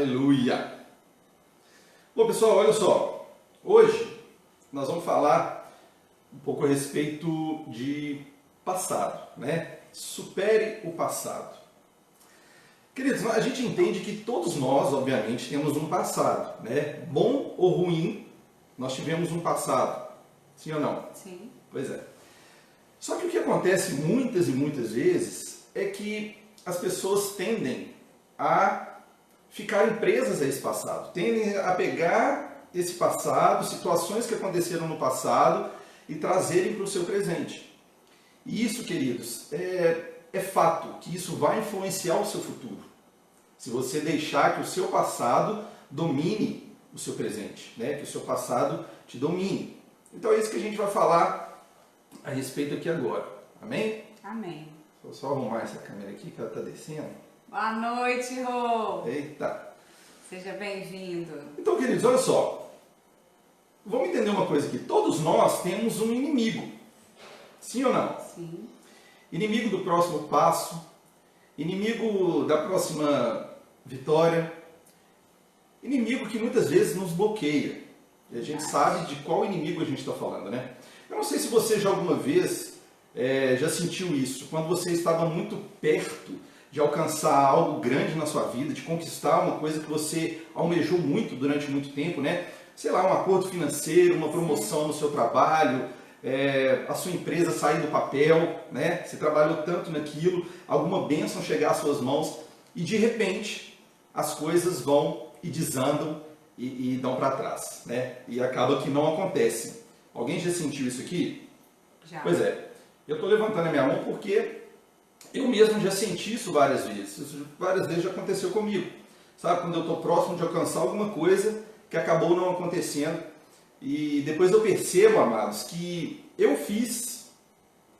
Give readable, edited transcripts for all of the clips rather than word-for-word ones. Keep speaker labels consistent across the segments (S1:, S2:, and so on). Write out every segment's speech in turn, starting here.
S1: Aleluia! Bom, pessoal, olha só. Hoje nós vamos falar um pouco a respeito de passado, né? Supere o passado. Queridos, a gente entende que todos nós, obviamente, temos um passado, né? Bom ou ruim, nós tivemos um passado. Sim ou não?
S2: Sim.
S1: Pois é. Só que o que acontece muitas e muitas vezes é que as pessoas tendem a ficarem presas a esse passado, tendem a pegar esse passado, situações que aconteceram no passado e trazerem para o seu presente. E isso, queridos, é fato que isso vai influenciar o seu futuro. Se você deixar que o seu passado domine o seu presente, né? Que o seu passado te domine. Então é isso que a gente vai falar a respeito aqui agora. Amém?
S2: Amém.
S1: Vou só arrumar essa câmera aqui que ela está descendo.
S2: Boa noite, Rô.
S1: Eita!
S2: Seja bem-vindo.
S1: Então, queridos, olha só. Vamos entender uma coisa aqui. Todos nós temos um inimigo. Sim ou não?
S2: Sim.
S1: Inimigo do próximo passo, inimigo da próxima vitória, inimigo que muitas vezes nos bloqueia. E a gente sabe de qual inimigo a gente está falando, né? Eu não sei se você já alguma vez já sentiu isso, quando você estava muito perto de alcançar algo grande na sua vida, de conquistar uma coisa que você almejou muito durante muito tempo, né? Sei lá, um acordo financeiro, uma promoção no seu trabalho, a sua empresa sair do papel, né? Você trabalhou tanto naquilo, alguma bênção chegar às suas mãos e de repente as coisas vão e desandam e dão para trás, né? E acaba que não acontece. Alguém já sentiu isso aqui?
S2: Já.
S1: Pois é. Eu estou levantando a minha mão porque eu mesmo já senti isso várias vezes. Isso várias vezes já aconteceu comigo. Sabe, quando eu estou próximo de alcançar alguma coisa que acabou não acontecendo. E depois eu percebo, amados, que eu fiz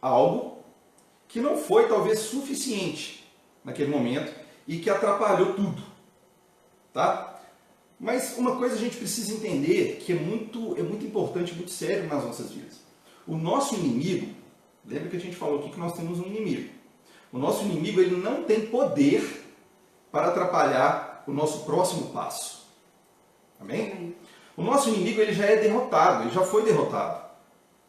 S1: algo que não foi talvez suficiente naquele momento e que atrapalhou tudo. Tá? Mas uma coisa a gente precisa entender que é muito importante, muito sério nas nossas vidas. O nosso inimigo, lembra que a gente falou aqui que nós temos um inimigo. O nosso inimigo ele não tem poder para atrapalhar o nosso próximo passo. Amém?
S2: Amém.
S1: O nosso inimigo ele já é derrotado, ele já foi derrotado.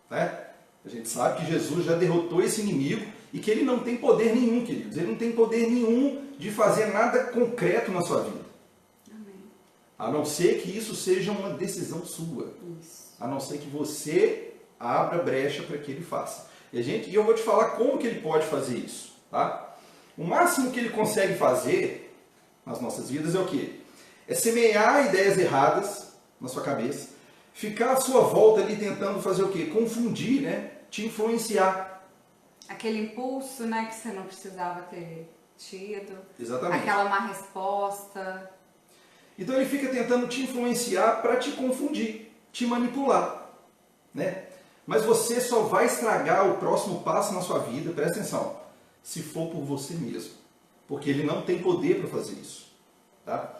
S1: Né? A gente sabe que Jesus já derrotou esse inimigo e que ele não tem poder nenhum, queridos. Ele não tem poder nenhum de fazer nada concreto na sua vida.
S2: Amém.
S1: A não ser que isso seja uma decisão sua.
S2: Isso.
S1: A não ser que você abra brecha para que ele faça. E eu vou te falar como que ele pode fazer isso. Tá? O máximo que ele consegue fazer nas nossas vidas é o quê? É semear ideias erradas na sua cabeça, ficar à sua volta ali tentando fazer o quê? Confundir, né? Te influenciar.
S2: Aquele impulso, né, que você não precisava ter tido.
S1: Exatamente.
S2: Aquela má resposta.
S1: Então ele fica tentando te influenciar para te confundir, te manipular, né? Mas você só vai estragar o próximo passo na sua vida, presta atenção, se for por você mesmo. Porque ele não tem poder para fazer isso. Tá?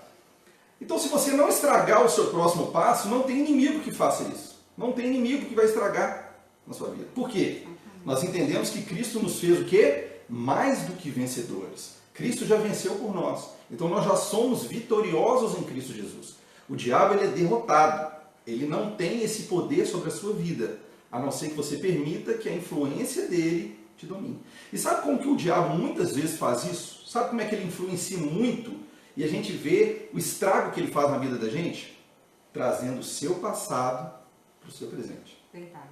S1: Então, se você não estragar o seu próximo passo, não tem inimigo que faça isso. Não tem inimigo que vai estragar na sua vida. Por quê? Nós entendemos que Cristo nos fez o quê? Mais do que vencedores. Cristo já venceu por nós. Então, nós já somos vitoriosos em Cristo Jesus. O diabo ele é derrotado. Ele não tem esse poder sobre a sua vida, a não ser que você permita que a influência dele te domine. E sabe como que o diabo muitas vezes faz isso? Sabe como é que ele influencia muito? E a gente vê o estrago que ele faz na vida da gente? Trazendo o seu passado para o seu presente.
S2: Verdade.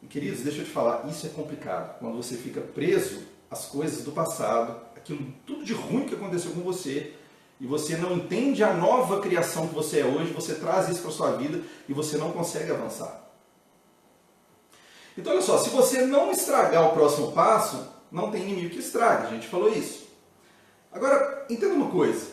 S1: E queridos, deixa eu te falar, isso é complicado. Quando você fica preso às coisas do passado, aquilo tudo de ruim que aconteceu com você, e você não entende a nova criação que você é hoje, você traz isso para a sua vida e você não consegue avançar. Então, olha só, se você não estragar o próximo passo, não tem inimigo que estrague, a gente falou isso. Agora, entenda uma coisa.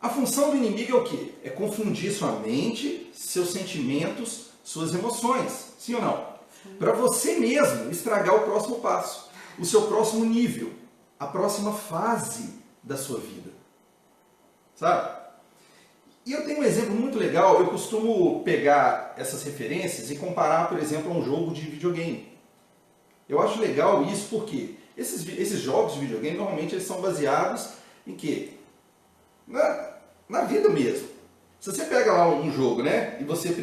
S1: A função do inimigo é o quê? É confundir sua mente, seus sentimentos, suas emoções. Sim ou não? Para você mesmo estragar o próximo passo, o seu próximo nível, a próxima fase da sua vida. Sabe? E eu tenho um exemplo muito legal, eu costumo pegar essas referências e comparar, por exemplo, a um jogo de videogame. Eu acho legal isso porque esses jogos de videogame, normalmente, eles são baseados em quê? Na vida mesmo. Se você pega lá um jogo, né? E você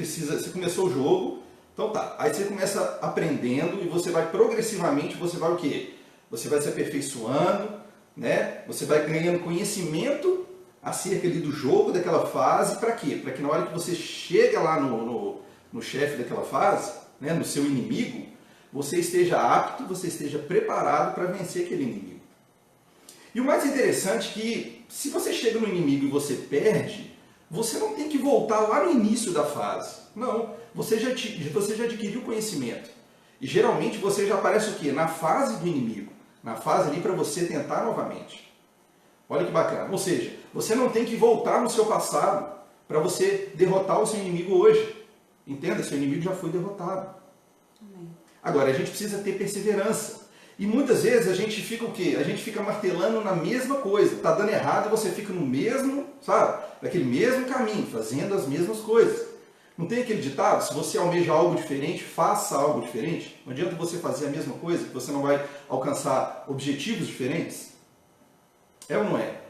S1: começou o jogo, então tá. Aí você começa aprendendo e você vai progressivamente, você vai o quê? Você vai se aperfeiçoando, né? Você vai ganhando conhecimento acerca ali do jogo, daquela fase, para quê? Para que na hora que você chega lá no chefe daquela fase, né? No seu inimigo, você esteja apto, você esteja preparado para vencer aquele inimigo. E o mais interessante é que, se você chega no inimigo e você perde, você não tem que voltar lá no início da fase. Não, você já adquiriu conhecimento. E geralmente você já aparece o quê? Na fase do inimigo. Na fase ali para você tentar novamente. Olha que bacana. Ou seja, você não tem que voltar no seu passado para você derrotar o seu inimigo hoje. Entenda, seu inimigo já foi derrotado.
S2: Amém.
S1: Agora, a gente precisa ter perseverança. E muitas vezes a gente fica o quê? A gente fica martelando na mesma coisa. Está dando errado e você fica no mesmo, sabe? Naquele mesmo caminho, fazendo as mesmas coisas. Não tem aquele ditado? Se você almeja algo diferente, faça algo diferente. Não adianta você fazer a mesma coisa, que você não vai alcançar objetivos diferentes. É ou não é?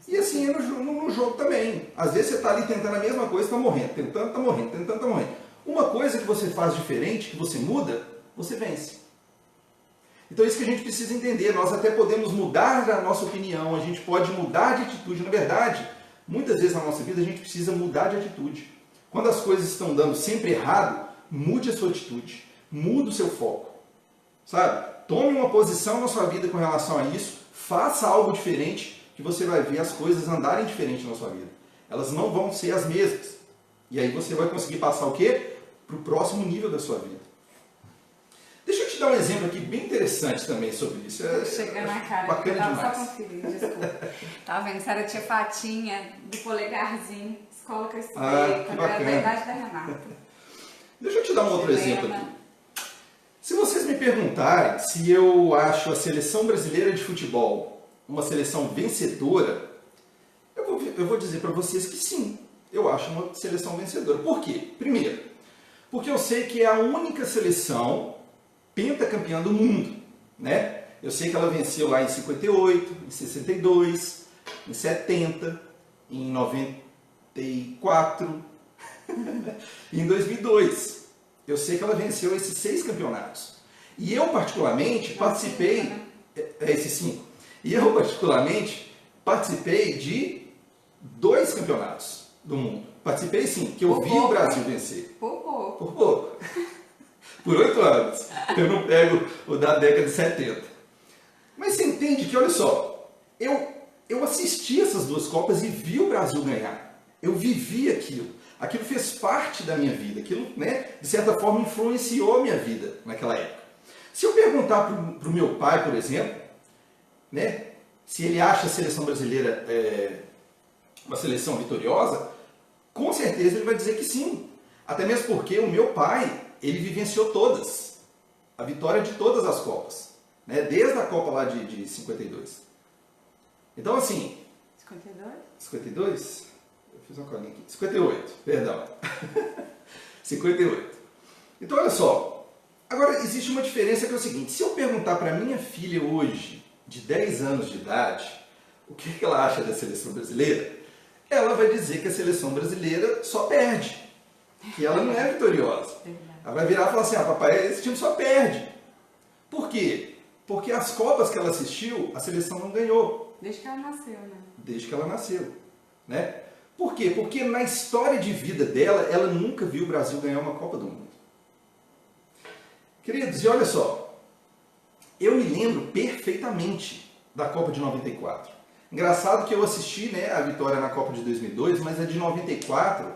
S1: E assim é no jogo também. Às vezes você está ali tentando a mesma coisa e está morrendo. Tentando, está morrendo. Tentando, está morrendo. Uma coisa que você faz diferente, que você muda, você vence. Então é isso que a gente precisa entender. Nós até podemos mudar a nossa opinião, a gente pode mudar de atitude. Na verdade, muitas vezes na nossa vida a gente precisa mudar de atitude. Quando as coisas estão dando sempre errado, mude a sua atitude, mude o seu foco. Sabe? Tome uma posição na sua vida com relação a isso, faça algo diferente, que você vai ver as coisas andarem diferente na sua vida. Elas não vão ser as mesmas. E aí você vai conseguir passar o quê? Para o próximo nível da sua vida. Deixa eu te dar um exemplo aqui bem interessante também sobre isso.
S2: Chega na cara,
S1: bacana
S2: eu tava
S1: demais.
S2: só conferindo, desculpa. Tá vendo? Se era tia Fatinha, do polegarzinho, escola que eu estudei,
S1: Que
S2: quando era da
S1: bacana.
S2: idade da Renata.
S1: Deixa eu te dar um outro
S2: Helena.
S1: exemplo aqui. Se vocês me perguntarem se eu acho a seleção brasileira de futebol uma seleção vencedora, eu vou dizer para vocês que sim, eu acho uma seleção vencedora. Por quê? Primeiro, porque eu sei que é a única seleção pentacampeã do mundo, né? Eu sei que ela venceu lá em 58, em 62, em 70, em 94 e em 2002. Eu sei que ela venceu esses 6 campeonatos. E eu, particularmente, participei... Esses 5. E eu, particularmente, participei de 2 campeonatos do mundo. Participei, sim, que eu vi o Brasil vencer.
S2: Por pouco.
S1: Por pouco. Por 8 anos. Eu não pego o da década de 70. Mas você entende que, olha só, eu assisti essas 2 Copas e vi o Brasil ganhar. Eu vivi aquilo. Aquilo fez parte da minha vida. Aquilo, né, de certa forma, influenciou a minha vida naquela época. Se eu perguntar para o meu pai, por exemplo, né, se ele acha a seleção brasileira uma seleção vitoriosa, com certeza ele vai dizer que sim. Até mesmo porque o meu pai, ele vivenciou todas. A vitória de todas as Copas. Né, desde a Copa lá de 52. Então, assim...
S2: 52?
S1: 52? Eu fiz uma colinha aqui. 58, perdão. 58. Então, olha só. Agora, existe uma diferença que é o seguinte. Se eu perguntar para minha filha hoje, de 10 anos de idade, o que ela acha da seleção brasileira, ela vai dizer que a seleção brasileira só perde. Que ela não é vitoriosa. Ela vai virar e falar assim, papai, esse time só perde. Por quê? Porque as Copas que ela assistiu, a seleção não ganhou.
S2: Desde que ela nasceu, né?
S1: Desde que ela nasceu. Né? Por quê? Porque na história de vida dela, ela nunca viu o Brasil ganhar uma Copa do Mundo. Queridos, e olha só, eu me lembro perfeitamente da Copa de 94. Engraçado que eu assisti, né, a vitória na Copa de 2002, mas a de 94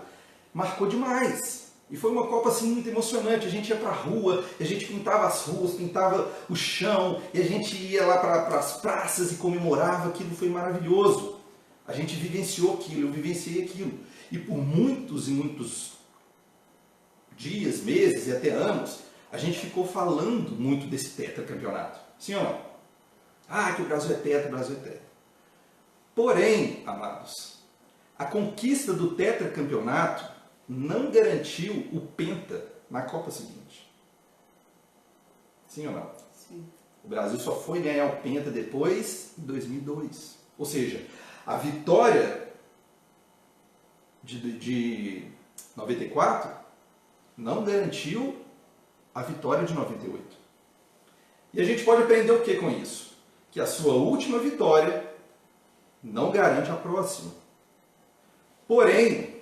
S1: marcou demais. E foi uma Copa assim, muito emocionante. A gente ia para a rua, a gente pintava as ruas, pintava o chão, e a gente ia lá para as praças e comemorava. Aquilo foi maravilhoso. A gente vivenciou aquilo, eu vivenciei aquilo. E por muitos e muitos dias, meses e até anos, a gente ficou falando muito desse tetracampeonato. Sim ou não? Ah, que o Brasil é tetra, o Brasil é tetra. Porém, amados, a conquista do tetracampeonato não garantiu o penta na Copa seguinte. Sim ou não?
S2: Sim.
S1: O Brasil só foi ganhar o penta depois, em 2002. Ou seja, A vitória de 94 não garantiu a vitória de 98. E a gente pode aprender o que com isso? Que a sua última vitória não garante a próxima. Porém,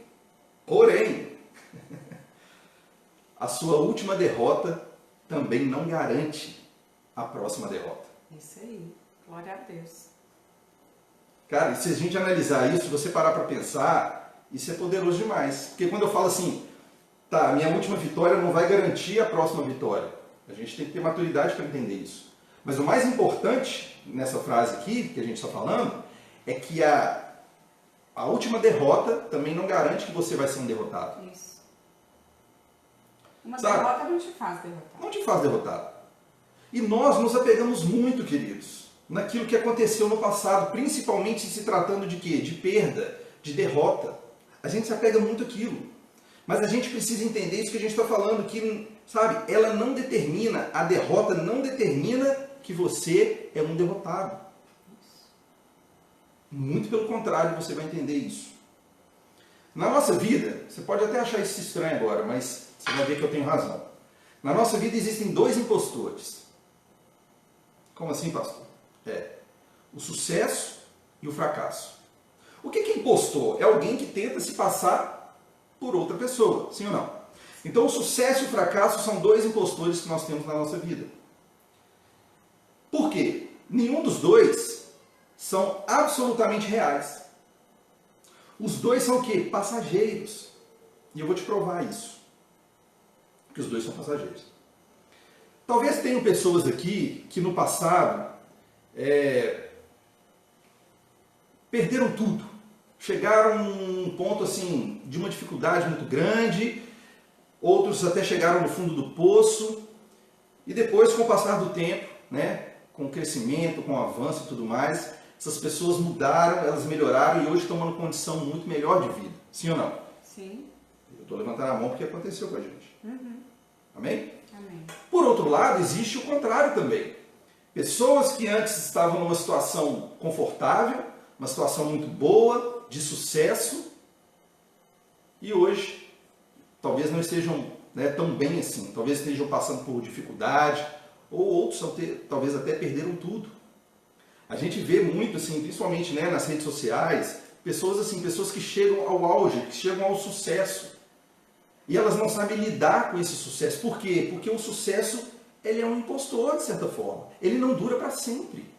S1: a sua última derrota também não garante a próxima derrota.
S2: Isso aí. Glória a Deus.
S1: Cara, e se a gente analisar isso, se você parar para pensar, isso é poderoso demais. Porque quando eu falo assim, tá, minha última vitória não vai garantir a próxima vitória. A gente tem que ter maturidade para entender isso. Mas o mais importante nessa frase aqui, que a gente está falando, é que a última derrota também não garante que você vai ser um derrotado.
S2: Isso. Uma
S1: Sabe?
S2: derrota não te faz derrotar.
S1: Não te faz derrotado. E nós nos apegamos muito, queridos, naquilo que aconteceu no passado, principalmente se tratando de quê? De perda, de derrota. A gente se apega muito àquilo. Mas a gente precisa entender isso que a gente está falando, que, sabe, ela não determina, a derrota não determina que você é um derrotado. Muito pelo contrário, você vai entender isso. Na nossa vida, você pode até achar isso estranho agora, mas você vai ver que eu tenho razão. Na nossa vida existem dois impostores. Como assim, pastor? O sucesso e o fracasso. O que é impostor? É alguém que tenta se passar por outra pessoa, sim ou não? Então o sucesso e o fracasso são dois impostores que nós temos na nossa vida. Por quê? Nenhum dos dois são absolutamente reais. Os dois são o quê? Passageiros. E eu vou te provar isso. Que os dois são passageiros. Talvez tenham pessoas aqui que no passado perderam tudo. Chegaram a um ponto assim de uma dificuldade muito grande. Outros até chegaram no fundo do poço. E depois, com o passar do tempo, né, com o crescimento, com o avanço e tudo mais, essas pessoas mudaram, elas melhoraram e hoje estão numa condição muito melhor de vida. Sim ou não?
S2: Sim.
S1: Eu estou levantando a mão porque aconteceu com a gente. Amém?
S2: Amém.
S1: Por outro lado, existe o contrário também. Pessoas que antes estavam numa situação confortável, uma situação muito boa, de sucesso, e hoje talvez não estejam, né, tão bem assim. Talvez estejam passando por dificuldade, ou outros talvez até perderam tudo. A gente vê muito, assim, principalmente, né, nas redes sociais, pessoas que chegam ao auge, que chegam ao sucesso. E elas não sabem lidar com esse sucesso. Por quê? Porque o sucesso, ele é um impostor, de certa forma. Ele não dura para sempre.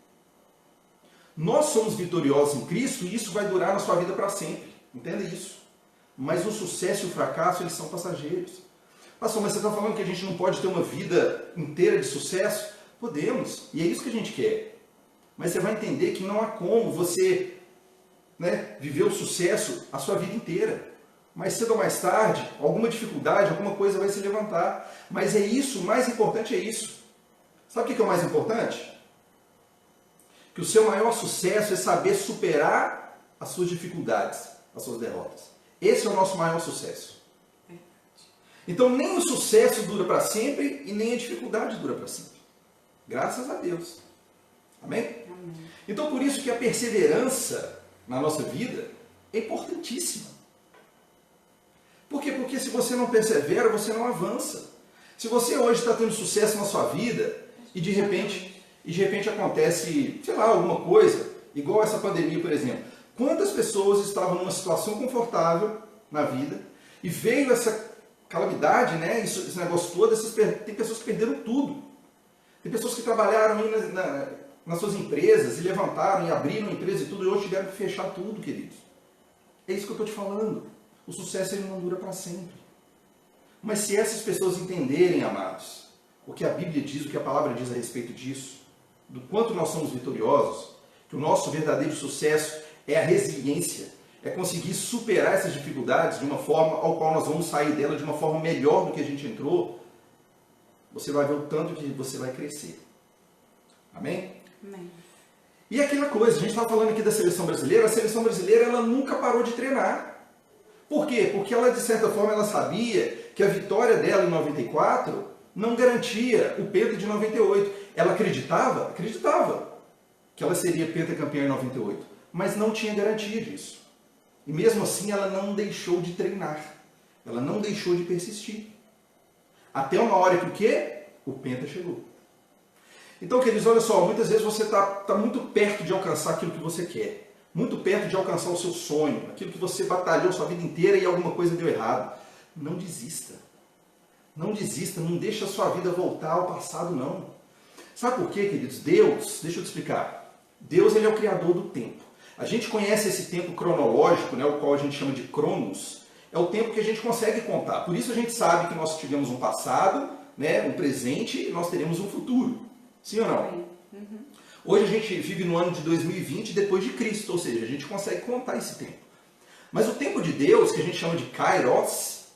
S1: Nós somos vitoriosos em Cristo e isso vai durar na sua vida para sempre. Entenda isso. Mas o sucesso e o fracasso, eles são passageiros. Pastor, mas você está falando que a gente não pode ter uma vida inteira de sucesso? Podemos. E é isso que a gente quer. Mas você vai entender que não há como você, né, viver o sucesso a sua vida inteira. Mais cedo ou mais tarde, alguma dificuldade, alguma coisa vai se levantar. Mas é isso, o mais importante é isso. Sabe o que é o mais importante? Que o seu maior sucesso é saber superar as suas dificuldades, as suas derrotas. Esse é o nosso maior sucesso. Então nem o sucesso dura para sempre e nem a dificuldade dura para sempre. Graças a Deus. Amém?
S2: Amém.
S1: Então por isso que a perseverança na nossa vida é importantíssima. Por quê? Porque se você não persevera, você não avança. Se você hoje está tendo sucesso na sua vida e de repente acontece, sei lá, alguma coisa, igual essa pandemia, por exemplo. Quantas pessoas estavam numa situação confortável na vida e veio essa calamidade, né, esse negócio todo, tem pessoas que perderam tudo. Tem pessoas que trabalharam aí nas suas empresas e levantaram e abriram empresa e tudo e hoje tiveram que fechar tudo, queridos. É isso que eu estou te falando. O sucesso ele não dura para sempre. Mas se essas pessoas entenderem, amados, o que a Bíblia diz, o que a palavra diz a respeito disso, do quanto nós somos vitoriosos, que o nosso verdadeiro sucesso é a resiliência, é conseguir superar essas dificuldades de uma forma ao qual nós vamos sair dela de uma forma melhor do que a gente entrou, você vai ver o tanto que você vai crescer. Amém?
S2: Amém.
S1: E aquela coisa, a gente estava falando aqui da seleção brasileira, a seleção brasileira ela nunca parou de treinar. Por quê? Porque ela, de certa forma, ela sabia que a vitória dela em 94 não garantia o penta de 98. Ela acreditava? Acreditava que ela seria pentacampeã em 98. mas não tinha garantia disso. E mesmo assim ela não deixou de treinar. Ela não deixou de persistir. Até uma hora que o quê? O Penta chegou. Então, queridos, olha só, muitas vezes você está muito perto de alcançar aquilo que você quer. Muito perto de alcançar o seu sonho, aquilo que você batalhou sua vida inteira e alguma coisa deu errado. Não desista. Não desista, não deixe a sua vida voltar ao passado, não. Sabe por quê, queridos? Deus, deixa eu te explicar. Deus, ele é o criador do tempo. A gente conhece esse tempo cronológico, né, o qual a gente chama de Cronos, é o tempo que a gente consegue contar. Por isso a gente sabe que nós tivemos um passado, né, um presente e nós teremos um futuro. Sim ou não?
S2: Uhum.
S1: Hoje a gente vive no ano de 2020 depois de Cristo, ou seja, a gente consegue contar esse tempo. Mas o tempo de Deus, que a gente chama de Kairos,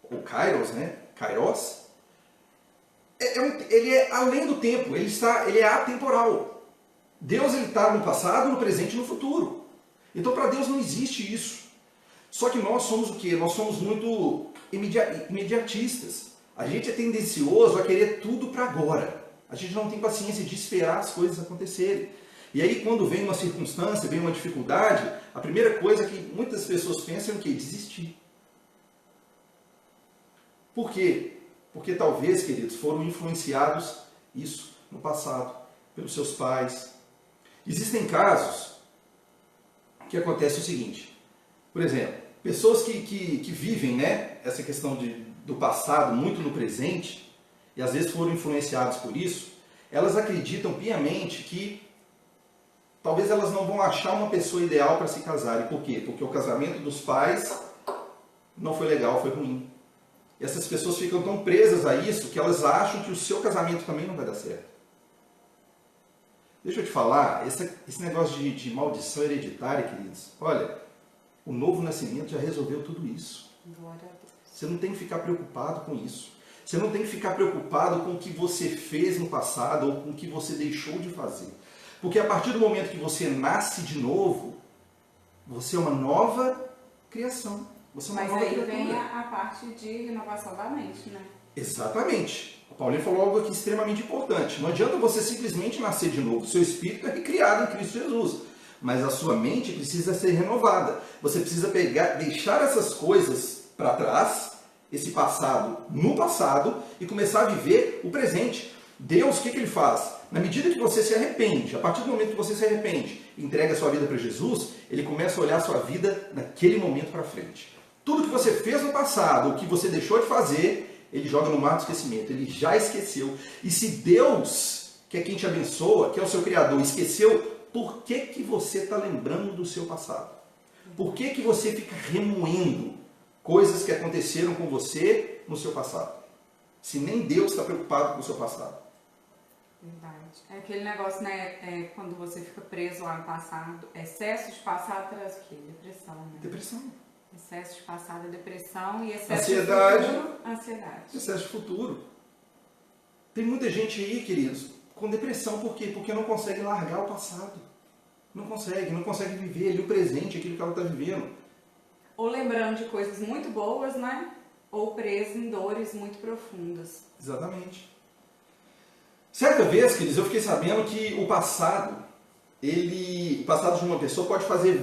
S1: ou Kairos, né? Kairos, ele é além do tempo, ele é atemporal. Deus está no passado, no presente e no futuro. Então para Deus não existe isso. Só que nós somos o quê? Nós somos muito imediatistas. A gente é tendencioso a querer tudo para agora. A gente não tem paciência de esperar as coisas acontecerem. E aí quando vem uma circunstância, vem uma dificuldade, a primeira coisa que muitas pessoas pensam é o quê? Desistir. Por quê? Porque talvez, queridos, foram influenciados isso no passado, pelos seus pais. Existem casos que acontece o seguinte, por exemplo, pessoas que vivem, né, essa questão do passado muito no presente, e às vezes foram influenciadas por isso, elas acreditam piamente que talvez elas não vão achar uma pessoa ideal para se casarem. Por quê? Porque o casamento dos pais não foi legal, foi ruim. E essas pessoas ficam tão presas a isso que elas acham que o seu casamento também não vai dar certo. Deixa eu te falar, esse negócio de maldição hereditária, queridos, olha, o novo nascimento já resolveu tudo isso.
S2: Glória a Deus.
S1: Você não tem que ficar preocupado com isso. Você não tem que ficar preocupado com o que você fez no passado ou com o que você deixou de fazer. Porque a partir do momento que você nasce de novo, você é uma nova criação. Você é uma nova criatura.
S2: Mas aí vem a parte de renovação da mente, né?
S1: Exatamente. O Paulinho falou algo aqui extremamente importante. Não adianta você simplesmente nascer de novo. O seu espírito é recriado em Cristo Jesus. Mas a sua mente precisa ser renovada. Você precisa deixar essas coisas para trás, esse passado no passado, e começar a viver o presente. Deus, o que ele faz? Na medida que você se arrepende, a partir do momento que você se arrepende e entrega a sua vida para Jesus, ele começa a olhar a sua vida naquele momento para frente. Tudo que você fez no passado, o que você deixou de fazer, ele joga no mar do esquecimento. Ele já esqueceu. E se Deus, que é quem te abençoa, que é o seu Criador, esqueceu, por que você está lembrando do seu passado? Por que você fica remoendo coisas que aconteceram com você no seu passado? Se nem Deus está preocupado com o seu passado.
S2: Verdade. É aquele negócio, né? Quando você fica preso lá no passado, excesso de passado traz o quê? Depressão, né?
S1: Depressão.
S2: Excesso de passado é depressão e excesso
S1: Ansiedade.
S2: de futuro, ansiedade.
S1: Excesso de futuro. Tem muita gente aí, queridos, com depressão. Por quê? Porque não consegue largar o passado. Não consegue viver ali o presente, aquilo que ela está vivendo.
S2: Ou lembrando de coisas muito boas, né? Ou preso em dores muito profundas.
S1: Exatamente. Certa vez, queridos, eu fiquei sabendo que o passado de uma pessoa pode fazer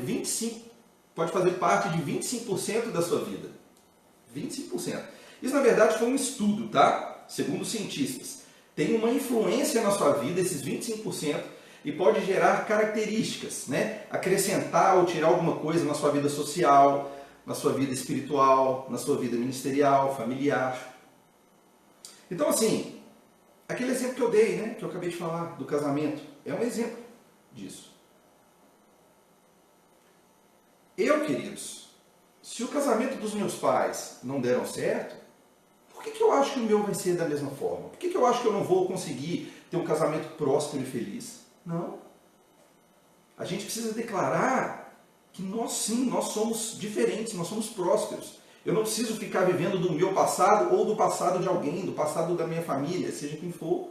S1: parte de 25% da sua vida. 25%. Isso, na verdade, foi um estudo, tá? Segundo os cientistas. Tem uma influência na sua vida, esses 25%, e pode gerar características, né? Acrescentar ou tirar alguma coisa na sua vida social, na sua vida espiritual, na sua vida ministerial, familiar. Então, assim, aquele exemplo que eu dei, né? Que eu acabei de falar, do casamento, é um exemplo disso. Queridos, se o casamento dos meus pais não deram certo, por que eu acho que o meu vai ser da mesma forma? Por que eu acho que eu não vou conseguir ter um casamento próspero e feliz? Não. A gente precisa declarar que nós sim, nós somos diferentes, nós somos prósperos. Eu não preciso ficar vivendo do meu passado ou do passado de alguém, do passado da minha família, seja quem for.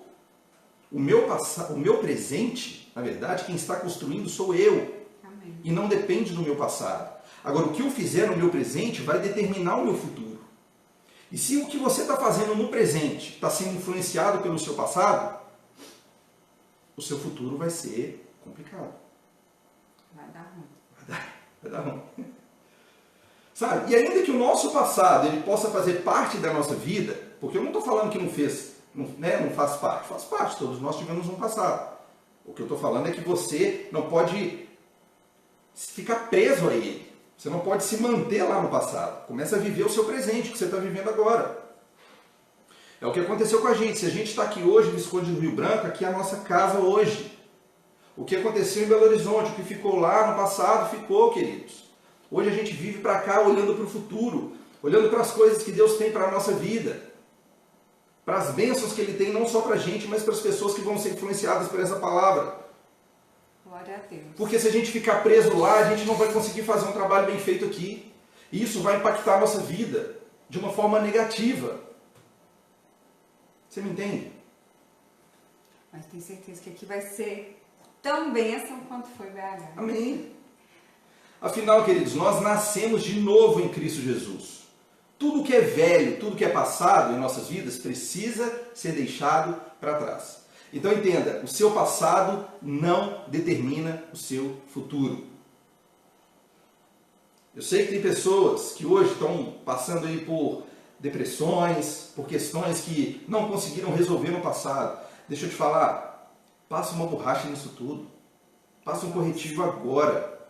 S1: O meu presente, na verdade, quem está construindo sou eu.
S2: Amém.
S1: E não depende do meu passado. Agora, o que eu fizer no meu presente vai determinar o meu futuro. E se o que você está fazendo no presente está sendo influenciado pelo seu passado, o seu futuro vai ser complicado.
S2: Vai dar ruim.
S1: Vai dar ruim. Sabe? E ainda que o nosso passado ele possa fazer parte da nossa vida, porque eu não estou falando que não fez, não faz parte, todos nós tivemos um passado. O que eu estou falando é que você não pode ficar preso a ele. Você não pode se manter lá no passado. Começa a viver o seu presente, o que você está vivendo agora. É o que aconteceu com a gente. Se a gente está aqui hoje, Visconde do Rio Branco, aqui é a nossa casa hoje. O que aconteceu em Belo Horizonte, o que ficou lá no passado, ficou, queridos. Hoje a gente vive para cá olhando para o futuro, olhando para as coisas que Deus tem para a nossa vida. Para as bênçãos que Ele tem, não só para a gente, mas para as pessoas que vão ser influenciadas por essa palavra.
S2: Glória a Deus.
S1: Porque se a gente ficar preso lá, a gente não vai conseguir fazer um trabalho bem feito aqui. E isso vai impactar a nossa vida de uma forma negativa. Você me entende?
S2: Mas tenho certeza que aqui vai ser tão bênção quanto foi BH.
S1: Amém. Afinal, queridos, nós nascemos de novo em Cristo Jesus. Tudo que é velho, tudo que é passado em nossas vidas precisa ser deixado para trás. Então entenda, o seu passado não determina o seu futuro. Eu sei que tem pessoas que hoje estão passando aí por depressões, por questões que não conseguiram resolver no passado. Deixa eu te falar, passa uma borracha nisso tudo. Passa um corretivo agora.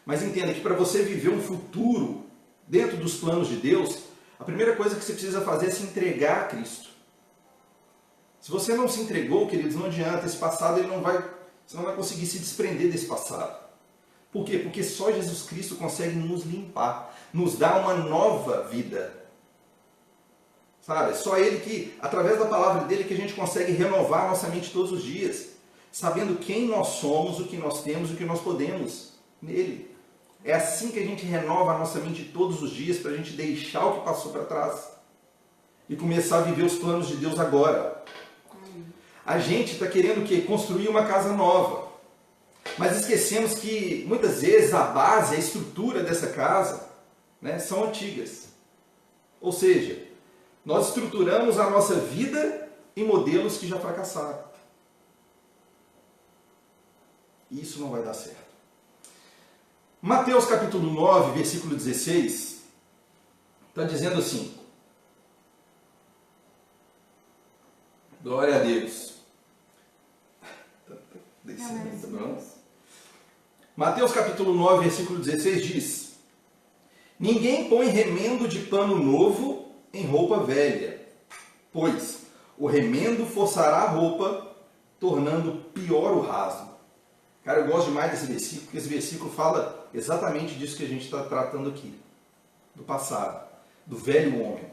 S1: Mas entenda que para você viver um futuro dentro dos planos de Deus, a primeira coisa que você precisa fazer é se entregar a Cristo. Se você não se entregou, queridos, não adianta. Esse passado você não vai conseguir se desprender desse passado. Por quê? Porque só Jesus Cristo consegue nos limpar, nos dar uma nova vida. Sabe? É só Ele que, através da palavra dele, que a gente consegue renovar a nossa mente todos os dias, sabendo quem nós somos, o que nós temos, o que nós podemos nele. É assim que a gente renova a nossa mente todos os dias, para a gente deixar o que passou para trás e começar a viver os planos de Deus agora. A gente está querendo o quê? Construir uma casa nova. Mas esquecemos que muitas vezes a base, a estrutura dessa casa, são antigas. Ou seja, nós estruturamos a nossa vida em modelos que já fracassaram. E isso não vai dar certo. Mateus capítulo 9, versículo 16, está dizendo assim: glória a Deus. Mateus capítulo 9, versículo 16 diz: ninguém põe remendo de pano novo em roupa velha, pois o remendo forçará a roupa, tornando pior o rasgo. Cara, eu gosto demais desse versículo, porque esse versículo fala exatamente disso que a gente está tratando aqui, do passado, do velho homem.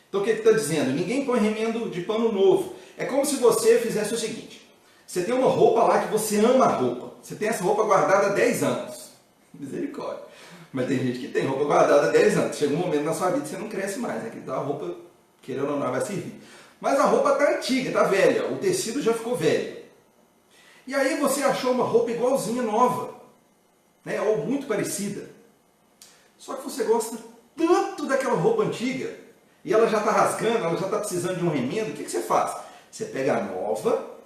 S1: Então o que ele está dizendo? Ninguém põe remendo de pano novo. É como se você fizesse o seguinte: você tem uma roupa lá que você ama a roupa, você tem essa roupa guardada há 10 anos, misericórdia, mas tem gente que tem roupa guardada há 10 anos, chega um momento na sua vida que você não cresce mais, que então a roupa, querendo ou não, vai servir. Mas a roupa está antiga, está velha, o tecido já ficou velho. E aí você achou uma roupa igualzinha, nova, ou muito parecida. Só que você gosta tanto daquela roupa antiga, e ela já está rasgando, ela já está precisando de um remendo, o que você faz? Você pega a nova,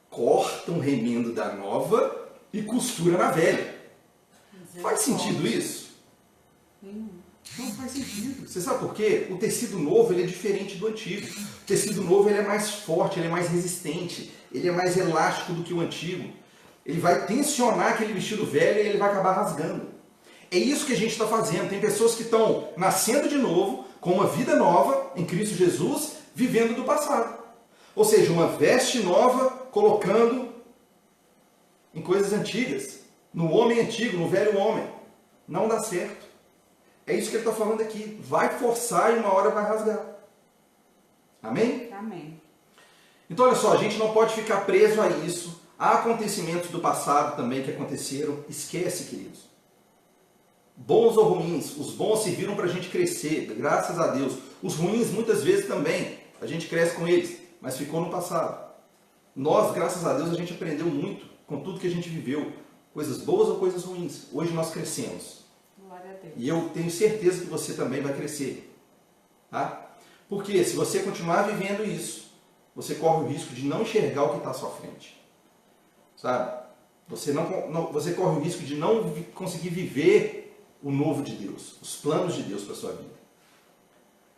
S1: corta um remendo da nova e costura na velha. Faz sentido isso? Não faz sentido. Você sabe por quê? O tecido novo ele é diferente do antigo. O tecido novo ele é mais forte, ele é mais resistente, ele é mais elástico do que o antigo. Ele vai tensionar aquele vestido velho e ele vai acabar rasgando. É isso que a gente está fazendo. Tem pessoas que estão nascendo de novo, com uma vida nova em Cristo Jesus, vivendo do passado. Ou seja, uma veste nova, colocando em coisas antigas, no homem antigo, no velho homem. Não dá certo. É isso que ele está falando aqui. Vai forçar e uma hora vai rasgar. Amém?
S2: Amém.
S1: Então, olha só, a gente não pode ficar preso a isso. Há acontecimentos do passado também que aconteceram. Esquece, queridos. Bons ou ruins, os bons serviram para a gente crescer, graças a Deus. Os ruins, muitas vezes também, a gente cresce com eles, mas ficou no passado. Nós, graças a Deus, a gente aprendeu muito com tudo que a gente viveu. Coisas boas ou coisas ruins. Hoje nós crescemos.
S2: Glória a Deus.
S1: E eu tenho certeza que você também vai crescer. Tá? Porque se você continuar vivendo isso, você corre o risco de não enxergar o que está à sua frente. Sabe? Você corre o risco de não conseguir viver o novo de Deus, os planos de Deus para a sua vida.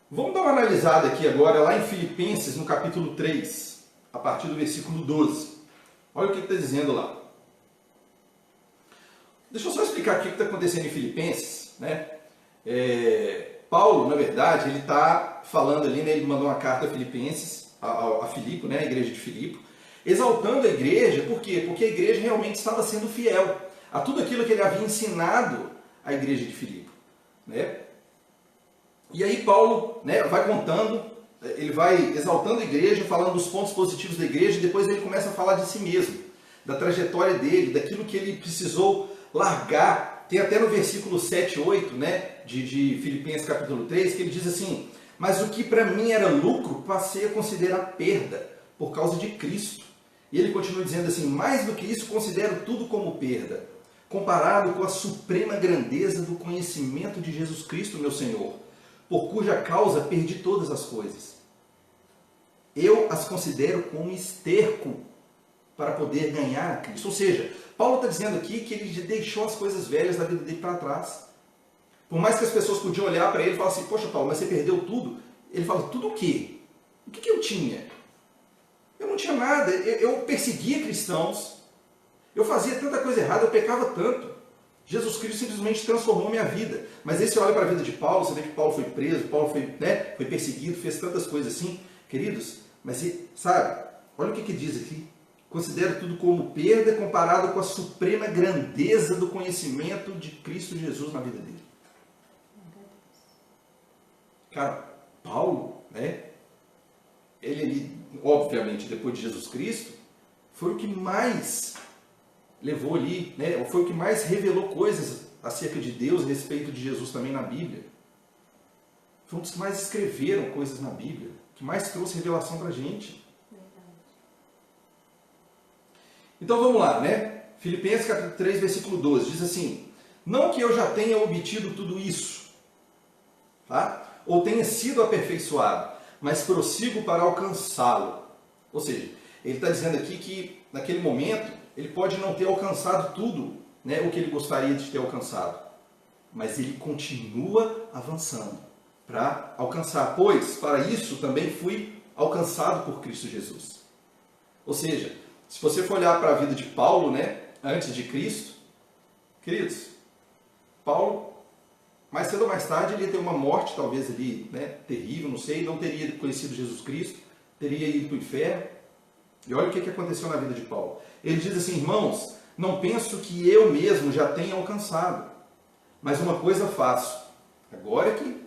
S1: Vamos dar uma analisada aqui agora, lá em Filipenses, no capítulo 3, a partir do versículo 12. Olha o que ele está dizendo lá. Deixa eu só explicar aqui o que está acontecendo em Filipenses, né? Paulo, na verdade, ele está falando ali, né? Ele mandou uma carta a Filipenses, a Filipe, né? A igreja de Filipe, exaltando a igreja. Por quê? Porque a igreja realmente estava sendo fiel a tudo aquilo que ele havia ensinado à igreja de Filipe, né? E aí Paulo, né, vai contando, ele vai exaltando a igreja, falando dos pontos positivos da igreja, e depois ele começa a falar de si mesmo, da trajetória dele, daquilo que ele precisou largar. Tem até no versículo 7 e 8, né, de Filipenses capítulo 3, que ele diz assim: mas o que para mim era lucro, passei a considerar perda por causa de Cristo. E ele continua dizendo assim: mais do que isso, considero tudo como perda, comparado com a suprema grandeza do conhecimento de Jesus Cristo, meu Senhor, por cuja causa perdi todas as coisas. Eu as considero como esterco para poder ganhar a Cristo. Ou seja, Paulo está dizendo aqui que ele deixou as coisas velhas da vida dele para trás. Por mais que as pessoas podiam olhar para ele e falar assim: poxa, Paulo, mas você perdeu tudo. Ele fala: tudo o quê? O que eu tinha? Eu não tinha nada. Eu perseguia cristãos. Eu fazia tanta coisa errada, eu pecava tanto. Jesus Cristo simplesmente transformou minha vida. Mas aí você olha para a vida de Paulo, você vê que Paulo foi preso, Paulo foi, né, foi perseguido, fez tantas coisas assim, queridos. Mas sabe, olha o que diz aqui. Considero tudo como perda comparado com a suprema grandeza do conhecimento de Cristo Jesus na vida dele. Cara, Paulo, né, ele, obviamente, depois de Jesus Cristo, foi o que mais levou ali, né, foi o que mais revelou coisas acerca de Deus, a respeito de Jesus também na Bíblia. Foi um dos que mais escreveram coisas na Bíblia, que mais trouxe revelação para a gente. Então vamos lá, né? Filipenses capítulo 3, versículo 12, diz assim: não que eu já tenha obtido tudo isso, tá? Ou tenha sido aperfeiçoado, mas prossigo para alcançá-lo. Ou seja, ele está dizendo aqui que naquele momento ele pode não ter alcançado tudo, né, o que ele gostaria de ter alcançado, mas ele continua avançando para alcançar, pois para isso também fui alcançado por Cristo Jesus. Ou seja, se você for olhar para a vida de Paulo, né, antes de Cristo, queridos, Paulo, mais cedo ou mais tarde, ele ia ter uma morte, talvez ali, né, terrível, não sei, não teria conhecido Jesus Cristo, teria ido para o inferno. E olha o que aconteceu na vida de Paulo. Ele diz assim: irmãos, não penso que eu mesmo já tenha alcançado, mas uma coisa faço. Agora que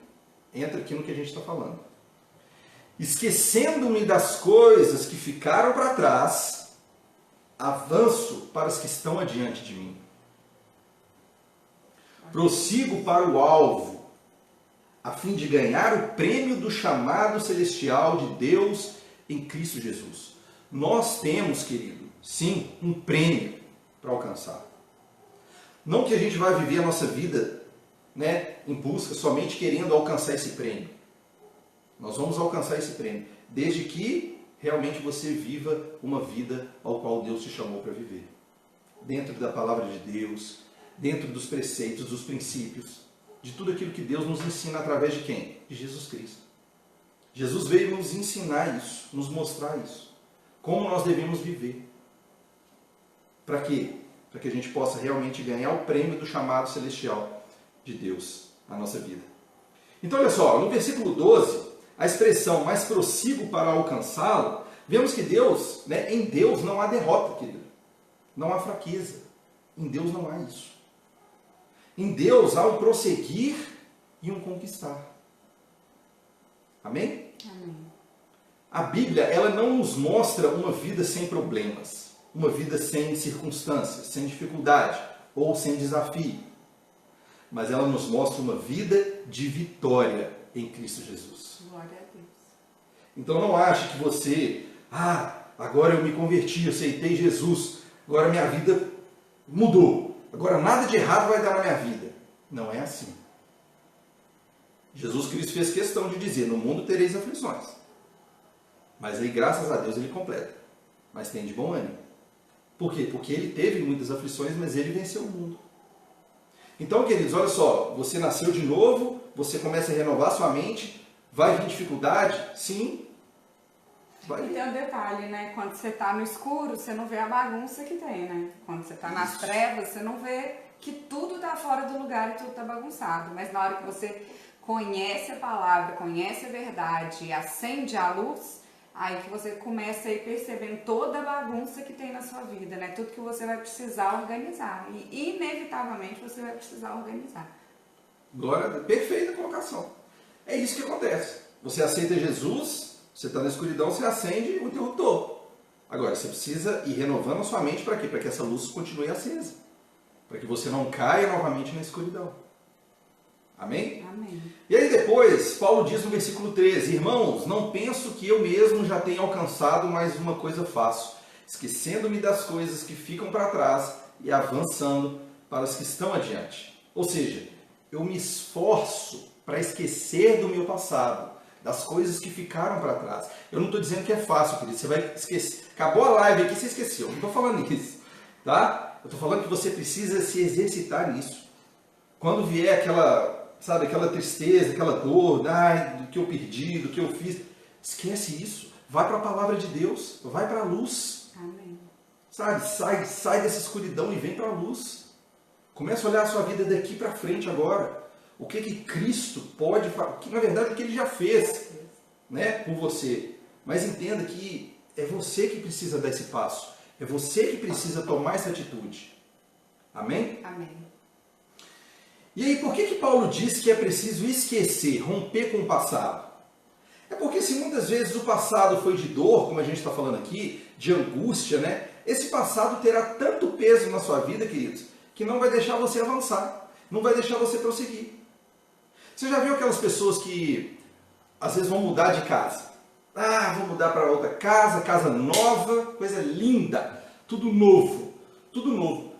S1: entra aqui no que a gente está falando. Esquecendo-me das coisas que ficaram para trás, avanço para as que estão adiante de mim. Prossigo para o alvo, a fim de ganhar o prêmio do chamado celestial de Deus em Cristo Jesus. Nós temos, querido, sim, um prêmio para alcançar. Não que a gente vai viver a nossa vida, né, em busca, somente querendo alcançar esse prêmio. Nós vamos alcançar esse prêmio, desde que realmente você viva uma vida ao qual Deus te chamou para viver. Dentro da palavra de Deus, dentro dos preceitos, dos princípios, de tudo aquilo que Deus nos ensina através de quem? De Jesus Cristo. Jesus veio nos ensinar isso, nos mostrar isso. Como nós devemos viver. Para quê? Para que a gente possa realmente ganhar o prêmio do chamado celestial de Deus na nossa vida. Então, olha só, no versículo 12, a expressão "mas prossigo para alcançá-lo", vemos que Deus, né, em Deus não há derrota, querido. Não há fraqueza. Em Deus não há isso. Em Deus há um prosseguir e um conquistar. Amém?
S2: Amém.
S1: A Bíblia, ela não nos mostra uma vida sem problemas, uma vida sem circunstâncias, sem dificuldade ou sem desafio. Mas ela nos mostra uma vida de vitória em Cristo Jesus.
S2: Glória a Deus.
S1: Então não ache que você, agora eu me converti, eu aceitei Jesus, agora minha vida mudou, agora nada de errado vai dar na minha vida. Não é assim. Jesus Cristo fez questão de dizer: no mundo tereis aflições. Mas aí, graças a Deus, ele completa: mas tem de bom ânimo, Por quê? Porque ele teve muitas aflições, mas ele venceu o mundo. Então, queridos, olha só, você nasceu de novo, você começa a renovar sua mente, vai vir dificuldade? Sim. Vai
S2: E
S1: vir.
S2: tem um detalhe, né? Quando você tá no escuro, você não vê a bagunça que tem, né? Quando você tá nas trevas, você não vê que tudo tá fora do lugar e tudo tá bagunçado. Mas na hora que você conhece a palavra, conhece a verdade e acende a luz, aí que você começa a ir percebendo toda a bagunça que tem na sua vida, né? Tudo que você vai precisar organizar. E inevitavelmente você vai precisar organizar.
S1: Glória, perfeita colocação. É isso que acontece. Você aceita Jesus, você está na escuridão, você acende o interruptor. Agora, você precisa ir renovando a sua mente para quê? Para que essa luz continue acesa. Para que você não caia novamente na escuridão. Amém?
S2: Amém.
S1: E aí depois, Paulo diz no versículo 13, irmãos, não penso que eu mesmo já tenha alcançado, mas uma coisa faço, esquecendo-me das coisas que ficam para trás e avançando para as que estão adiante. Ou seja, eu me esforço para esquecer do meu passado, das coisas que ficaram para trás. Eu não estou dizendo que é fácil, querido, você vai esquecer. Acabou a live aqui, você esqueceu, não estou falando isso, tá? Eu estou falando que você precisa se exercitar nisso. Quando vier aquela tristeza, aquela dor, do que eu perdi, do que eu fiz, esquece isso. Vai para a palavra de Deus, vai para a luz.
S2: Amém.
S1: Sabe, sai dessa escuridão e vem para a luz. Começa a olhar a sua vida daqui para frente agora. O que Cristo pode fazer, na verdade o que Ele já fez, né, por você. Mas entenda que é você que precisa dar esse passo. É você que precisa tomar essa atitude. Amém?
S2: Amém.
S1: E aí, por que Paulo diz que é preciso esquecer, romper com o passado? É porque se muitas vezes o passado foi de dor, como a gente está falando aqui, de angústia, né? Esse passado terá tanto peso na sua vida, queridos, que não vai deixar você avançar, não vai deixar você prosseguir. Você já viu aquelas pessoas que às vezes vão mudar de casa? Vou mudar para outra casa, casa nova, coisa linda, tudo novo, tudo novo.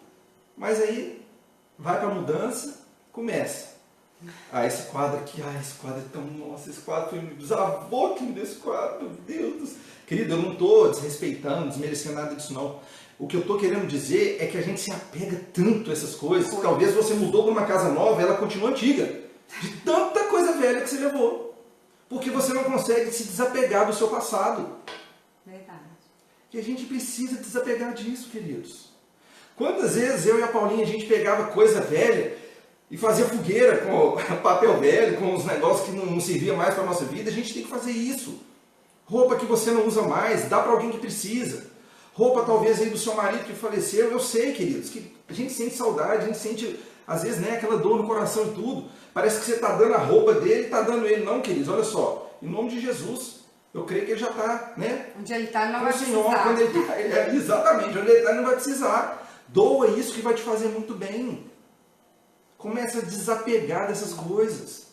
S1: Mas aí vai para a mudança, começa. Esse quadro aqui, esse quadro é tão... Nossa, esse quadro foi um bisavô que me deu esse quadro, meu Deus. Querido, eu não estou desrespeitando, desmerecendo nada disso não. O que eu estou querendo dizer é que a gente se apega tanto a essas coisas. Talvez você mudou para uma casa nova e ela continua antiga. De tanta coisa velha que você levou. Porque você não consegue se desapegar do seu passado.
S2: Verdade.
S1: E a gente precisa desapegar disso, queridos. Quantas vezes eu e a Paulinha, a gente pegava coisa velha e fazia fogueira com papel velho, com os negócios que não serviam mais para a nossa vida. A gente tem que fazer isso. Roupa que você não usa mais, dá para alguém que precisa. Roupa talvez aí do seu marido que faleceu. Eu sei, queridos, que a gente sente saudade, a gente sente, às vezes, né, aquela dor no coração e tudo. Parece que você está dando a roupa dele e está dando ele. Não, queridos, olha só. Em nome de Jesus, eu creio que ele já está, né?
S2: Onde ele está, ele não
S1: Com
S2: vai
S1: o Senhor,
S2: precisar.
S1: quando ele tá, exatamente, onde ele está, ele não vai precisar. Doa isso que vai te fazer muito bem. Começa a desapegar dessas coisas.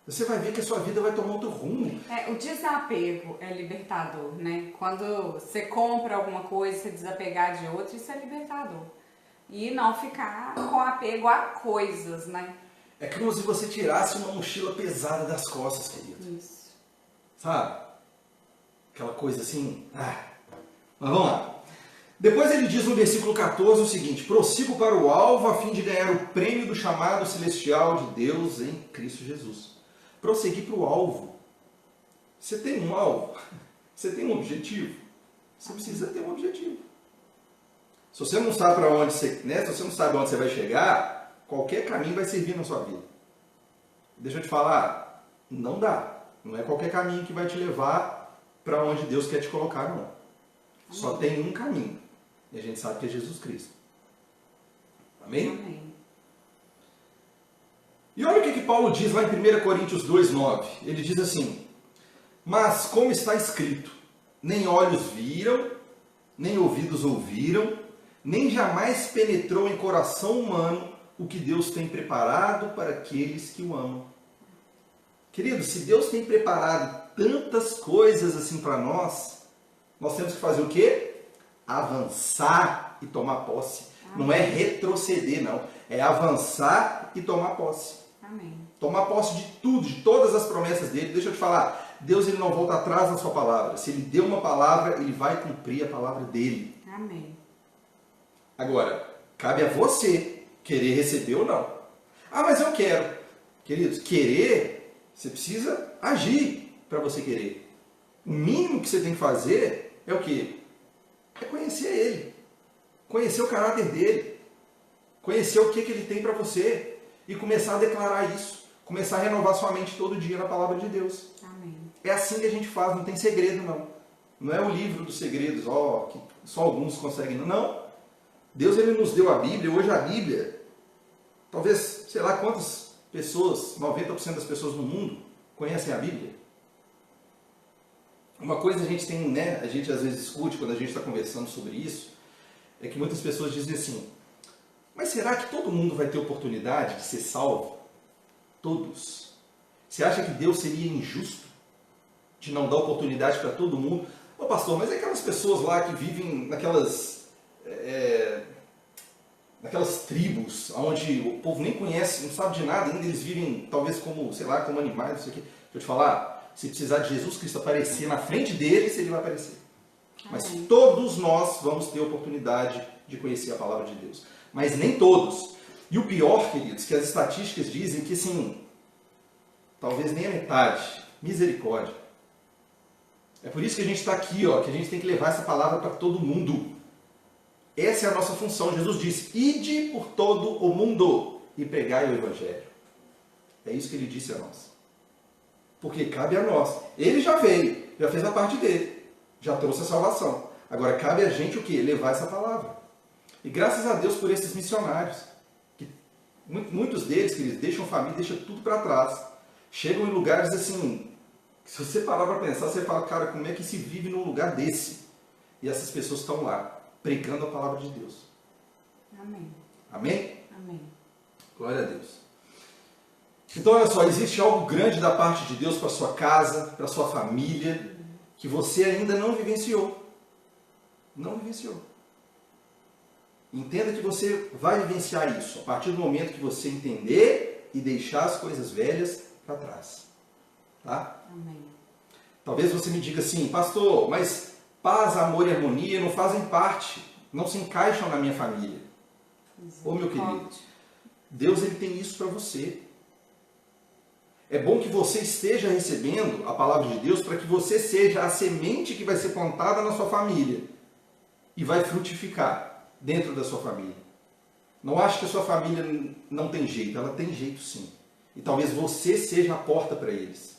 S1: Você vai ver que a sua vida vai tomar outro rumo.
S2: O desapego é libertador, né? Quando você compra alguma coisa, você desapegar de outra, isso é libertador. E não ficar com apego a coisas, né?
S1: É como se você tirasse uma mochila pesada das costas, querido.
S2: Isso.
S1: Sabe? Aquela coisa assim. Mas vamos lá. Depois ele diz no versículo 14 o seguinte: prossigo para o alvo a fim de ganhar o prêmio do chamado celestial de Deus em Cristo Jesus. Prosseguir para o alvo. Você tem um alvo? Você tem um objetivo? Você precisa ter um objetivo. Se você não sabe para onde você, né? Se você não sabe onde você vai chegar, qualquer caminho vai servir na sua vida. Deixa eu te falar, não dá. Não é qualquer caminho que vai te levar para onde Deus quer te colocar, não. Só tem um caminho. E a gente sabe que é Jesus Cristo. Amém?
S2: Amém.
S1: E olha o que Paulo diz lá em 1 Coríntios 2,9. Ele diz assim: mas como está escrito, nem olhos viram, nem ouvidos ouviram, nem jamais penetrou em coração humano o que Deus tem preparado para aqueles que o amam. Querido, se Deus tem preparado tantas coisas assim para nós temos que fazer o quê? Avançar e tomar posse. Não é retroceder, não. É avançar e tomar posse.
S2: Amém.
S1: Tomar posse de tudo, de todas as promessas dele. Deixa eu te falar, Deus ele não volta atrás na sua palavra. Se ele deu uma palavra, ele vai cumprir a palavra dele.
S2: Amém.
S1: Agora, cabe a você querer receber ou não. Ah, mas eu quero. Queridos, querer, você precisa agir para você querer. O mínimo que você tem que fazer é o quê? É conhecer ele. Conhecer o caráter dele. Conhecer o que ele tem para você. E começar a declarar isso. Começar a renovar sua mente todo dia na palavra de Deus.
S2: Amém.
S1: É assim que a gente faz, não tem segredo não. Não é o livro dos segredos, que só alguns conseguem. Não. Deus ele nos deu a Bíblia. Hoje a Bíblia, talvez, sei lá quantas pessoas, 90% das pessoas no mundo conhecem a Bíblia. Uma coisa a gente tem, né? A gente às vezes discute quando a gente está conversando sobre isso, é que muitas pessoas dizem assim, mas será que todo mundo vai ter oportunidade de ser salvo? Todos. Você acha que Deus seria injusto de não dar oportunidade para todo mundo? Ô pastor, mas é aquelas pessoas lá que vivem naquelas tribos, onde o povo nem conhece, não sabe de nada, ainda eles vivem talvez como, sei lá, como animais, não sei o quê. Deixa eu te falar, se precisar de Jesus Cristo aparecer na frente deles, ele vai aparecer. Mas todos nós vamos ter oportunidade de conhecer a palavra de Deus. Mas nem todos. E o pior, queridos, que as estatísticas dizem que, assim, talvez nem a metade. Misericórdia. É por isso que a gente está aqui, que a gente tem que levar essa palavra para todo mundo. Essa é a nossa função. Jesus disse, ide por todo o mundo e pregai o Evangelho. É isso que ele disse a nós. Porque cabe a nós. Ele já veio, já fez a parte dele, já trouxe a salvação. Agora cabe a gente o quê? Levar essa palavra. E graças a Deus por esses missionários. Que muitos deles, que eles deixam família, deixam tudo para trás. Chegam em lugares assim, que se você parar para pensar, você fala, cara, como é que se vive num lugar desse? E essas pessoas estão lá, pregando a palavra de Deus.
S2: Amém.
S1: Amém?
S2: Amém.
S1: Glória a Deus. Então, olha só, existe algo grande da parte de Deus para sua casa, para sua família, que você ainda não vivenciou. Não vivenciou. Entenda que você vai vivenciar isso a partir do momento que você entender e deixar as coisas velhas para trás. Tá?
S2: Amém.
S1: Talvez você me diga assim, pastor, mas paz, amor e harmonia não fazem parte, não se encaixam na minha família. Ô meu querido, Deus ele tem isso para você. É bom que você esteja recebendo a palavra de Deus para que você seja a semente que vai ser plantada na sua família e vai frutificar dentro da sua família. Não ache que a sua família não tem jeito, ela tem jeito sim. E talvez você seja a porta para eles,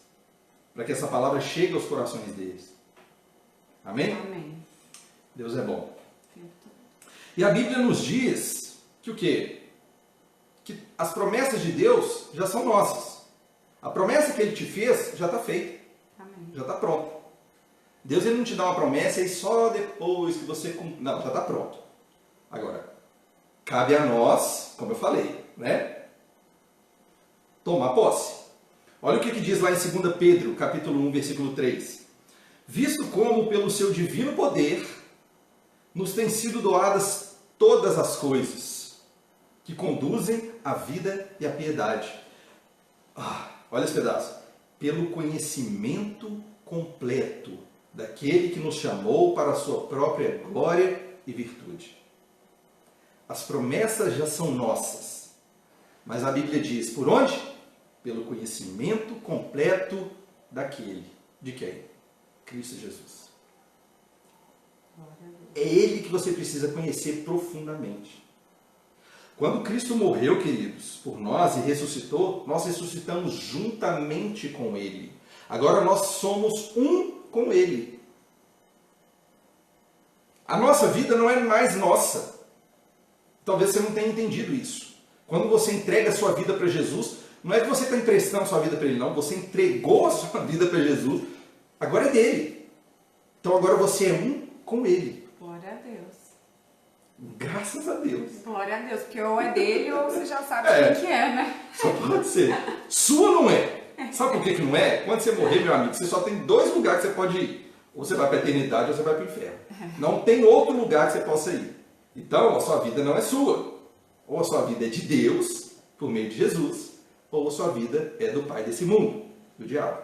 S1: para que essa palavra chegue aos corações deles. Amém?
S2: Amém.
S1: Deus é bom. E a Bíblia nos diz que o quê? Que as promessas de Deus já são nossas. A promessa que Ele te fez já está feita.
S2: Amém.
S1: Já está pronta. Deus ele não te dá uma promessa e só depois que você... Não, já está pronto. Agora, cabe a nós, como eu falei, né? Tomar posse. Olha o que diz lá em 2 Pedro, capítulo 1, versículo 3. Visto como, pelo seu divino poder, nos têm sido doadas todas as coisas que conduzem à vida e à piedade. Olha esse pedaço. Pelo conhecimento completo daquele que nos chamou para a sua própria glória e virtude. As promessas já são nossas. Mas a Bíblia diz, por onde? Pelo conhecimento completo daquele. De quem? Cristo Jesus. É Ele que você precisa conhecer profundamente. Quando Cristo morreu, queridos, por nós e ressuscitou, nós ressuscitamos juntamente com Ele. Agora nós somos um com Ele. A nossa vida não é mais nossa. Talvez você não tenha entendido isso. Quando você entrega a sua vida para Jesus, não é que você está emprestando a sua vida para Ele, não. Você entregou a sua vida para Jesus, agora é dele. Então agora você é um com Ele.
S2: Glória a Deus.
S1: Graças a Deus.
S2: Glória a Deus, porque ou é dele ou você já sabe quem que é, né?
S1: Só pode ser. Sua não é. Sabe por que não é? Quando você morrer, meu amigo, você só tem 2 lugares que você pode ir. Ou você vai para a eternidade ou você vai para o inferno. Não tem outro lugar que você possa ir. Então, a sua vida não é sua. Ou a sua vida é de Deus, por meio de Jesus, ou a sua vida é do pai desse mundo, do diabo.